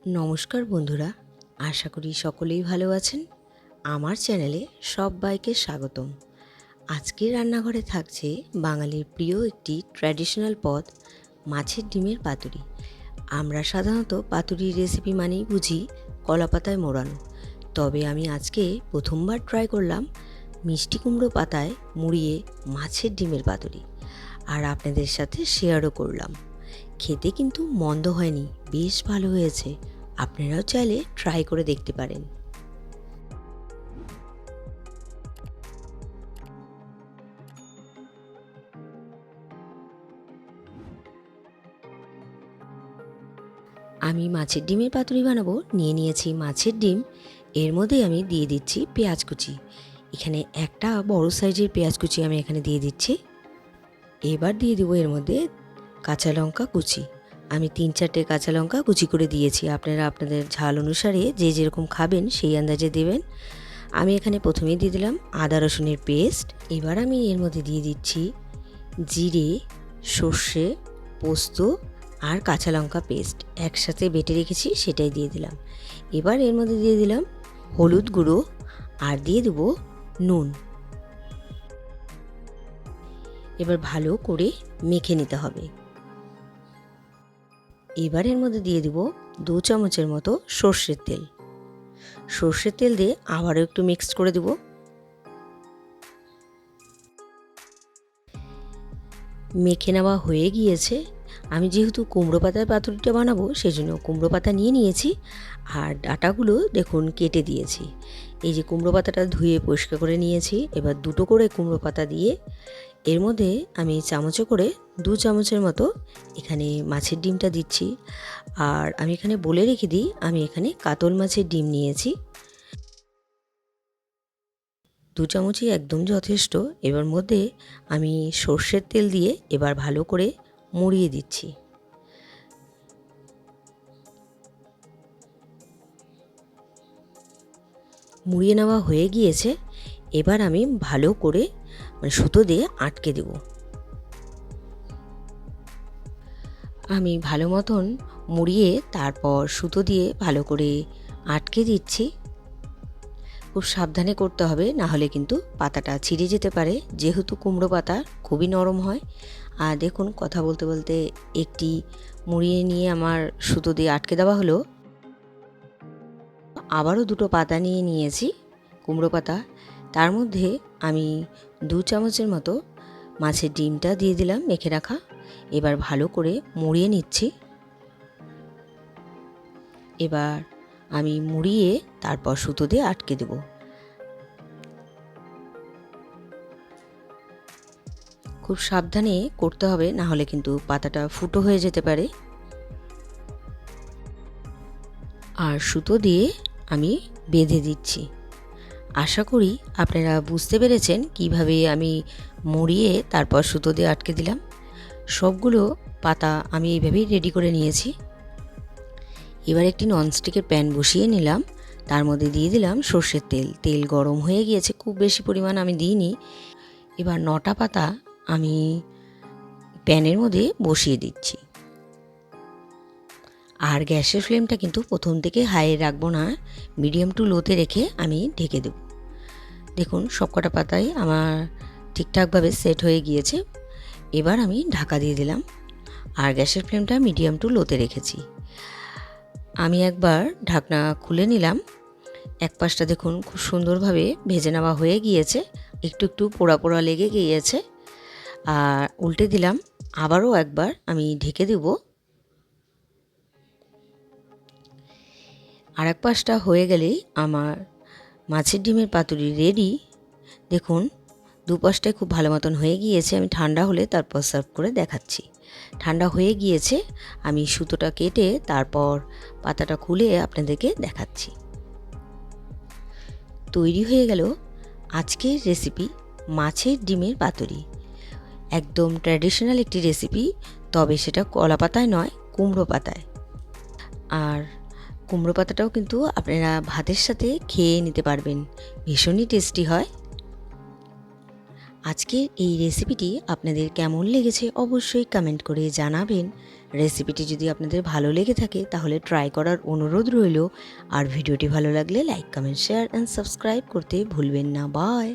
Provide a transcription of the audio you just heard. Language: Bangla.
নমস্কার বন্ধুরা, আশা করি সকলেই ভালো আছেন। আমার চ্যানেলে সবাইকে স্বাগতম। আজকের রান্নাঘরে থাকছে বাঙালির প্রিয় একটি ট্র্যাডিশনাল পদ, মাছের ডিমের পাতুরি। আমরা সাধারণত পাতুরির রেসিপি মানেই বুঝি কলাপাতায় মোড়ানো, তবে আমি আজকে প্রথমবার ট্রাই করলাম মিষ্টি কুমড়ো পাতায় মুড়িয়ে মাছের ডিমের পাতুরি, আর আপনাদের সাথে শেয়ারও করলাম। খেতে কিন্তু মন্দ হয়নি, বেশ ভালো হয়েছে। আপনারাও চাইলে ট্রাই করে দেখতে পারেন। আমি মাছের ডিমের পাতুরি বানাবো। নিয়ে নিয়েছি মাছের ডিম, এর মধ্যে আমি দিয়ে দিচ্ছি পেঁয়াজ কুচি। এখানে একটা বড় সাইজের পেঁয়াজ কুচি আমি এখানে দিয়ে দিচ্ছি। এবার দিয়ে দেবো এর মধ্যে কাঁচা লঙ্কা কুচি। আমি 3-4টে কাঁচা লঙ্কা কুচি করে দিয়েছি। আপনারা আপনাদের ঝাল অনুসারে যে যেরকম খাবেন সেই আন্দাজে দেবেন। আমি এখানে প্রথমেই দিয়ে দিলাম আদা রসুনের পেস্ট। এবার আমি এর মধ্যে দিয়ে দিচ্ছি জিরে, সর্ষে, পোস্ত আর কাঁচা লঙ্কা পেস্ট একসাথে বেটে রেখেছি, সেটাই দিয়ে দিলাম। এবার এর মধ্যে দিয়ে দিলাম হলুদ গুঁড়ো আর দিয়ে দেবো নুন। এবার ভালো করে মেখে নিতে হবে। এবার এর মধ্যে দিয়ে দেবো 2 চামচের মতো সর্ষের তেল। সর্ষের তেল দিয়ে আবারও একটু মিক্স করে দেব। মেখে নেওয়া হয়ে গিয়েছে। আমি যেহেতু কুমড়ো পাতার পাতুরিটা বানাবো, সেজন্য কুমড়ো পাতা নিয়ে নিয়েছি আর ডাঁটাগুলো দেখুন কেটে দিয়েছি। এই যে কুমড়ো পাতাটা ধুয়ে পরিষ্কার করে নিয়েছি। এবার 2টো করে কুমড়ো পাতা দিয়ে এর মধ্যে আমি চামচে করে 2 চামচের মতো এখানে মাছের ডিমটা দিচ্ছি। আর আমি এখানে বলে রেখে দিই, আমি এখানে কাতল মাছের ডিম নিয়েছি। 2 চামচই একদম যথেষ্ট। এবার মধ্যে আমি সর্ষের তেল দিয়ে এবার ভালো করে মুড়িয়ে দিচ্ছি। মুড়িয়ে নেওয়া হয়ে গিয়েছে। এবার আমি ভালো করে সুতো দিয়ে আটকে দেব। আমি ভালো মতন মুড়িয়ে তারপর সুতো দিয়ে ভালো করে আটকে দিচ্ছি। খুব সাবধানে করতে হবে, না হলে কিন্তু পাতাটা ছিঁড়ে যেতে পারে, যেহেতু কুমড়ো পাতা খুবই নরম হয়। আর দেখুন, কথা বলতে বলতে একটি মুড়িয়ে নিয়ে আমার সুতো দিয়ে আটকে দেওয়া হলো। আবারও 2টো পাতা নিয়ে নিয়েছি কুমড়ো পাতা। তার মধ্যে আমি 2 চামচের মতো মাছের ডিমটা দিয়ে দিলাম মেখে রাখা। এবার ভালো করে মুড়িয়ে নিচ্ছি। এবার আমি মুড়িয়ে তারপর সুতো দিয়ে আটকে দেব। খুব সাবধানে করতে হবে, না হলে কিন্তু পাতাটা ফুটো হয়ে যেতে পারে। আর সুতো দিয়ে আমি বেঁধে দিচ্ছি। আশা করি আপনারা বুঝতে পেরেছেন কিভাবে আমি মুড়িয়ে তারপর সুতো দিয়ে আটকে দিলাম। সবগুলো পাতা আমি এইভাবেই রেডি করে নিয়েছি। এবার একটি ননস্টিকের প্যান বসিয়ে নিলাম। তার মধ্যে দিয়ে দিলাম সর্ষের তেল। তেল গরম হয়ে গিয়েছে, খুব বেশি পরিমাণ আমি দিইনি। এবার 9টা পাতা আমি প্যানের মধ্যে বসিয়ে দিচ্ছি। আর গ্যাসের ফ্লেমটা কিন্তু প্রথম থেকে হাইয়ে রাখবো না, মিডিয়াম টু লোতে রেখে আমি ঢেকে দেব। দেখুন, সবকটা পাতাই আমার ঠিকঠাকভাবে সেট হয়ে গিয়েছে। এবার আমি ঢাকা দিয়ে দিলাম আর গ্যাসের ফ্লেমটা মিডিয়াম টু লোতে রেখেছি। আমি একবার ঢাকনা খুলে নিলাম। এক পাশটা দেখুন খুব সুন্দরভাবে ভেজে নেওয়া হয়ে গিয়েছে, একটু একটু পোড়া পোড়া লেগে গিয়েছে। আর উল্টে দিলাম। আবারও একবার আমি ঢেকে দেব। আর এক পাশটা হয়ে গেলেই আমার মাছের ডিমের পাতুরি রেডি। দেখুন, দুপাশটায় খুব ভালো মতন হয়ে গিয়েছে। আমি ঠান্ডা হলে তারপর সার্ভ করে দেখাচ্ছি। ঠান্ডা হয়ে গিয়েছে, আমি সুতোটা কেটে তারপর পাতাটা খুলে আপনাদেরকে দেখাচ্ছি। তৈরি হয়ে গেল আজকের রেসিপি, মাছের ডিমের পাতুরি। একদম ট্র্যাডিশনাল একটি রেসিপি, তবে সেটা কলা পাতায় নয়, কুমড়ো পাতায়। আর কুমড়ো পাতাটাও কিন্তু আপনারা ভাতের সাথে খেয়ে নিতে পারবেন, ভীষণই টেস্টি হয়। আজকের এই রেসিপিটি আপনাদের কেমন লেগেছে অবশ্যই কমেন্ট করে জানাবেন। রেসিপিটি যদি আপনাদের ভালো লেগে থাকে তাহলে ট্রাই করার অনুরোধ রইল। আর ভিডিওটি ভালো লাগলে like, comment, share and subscribe করতে ভুলবেন না। বাই।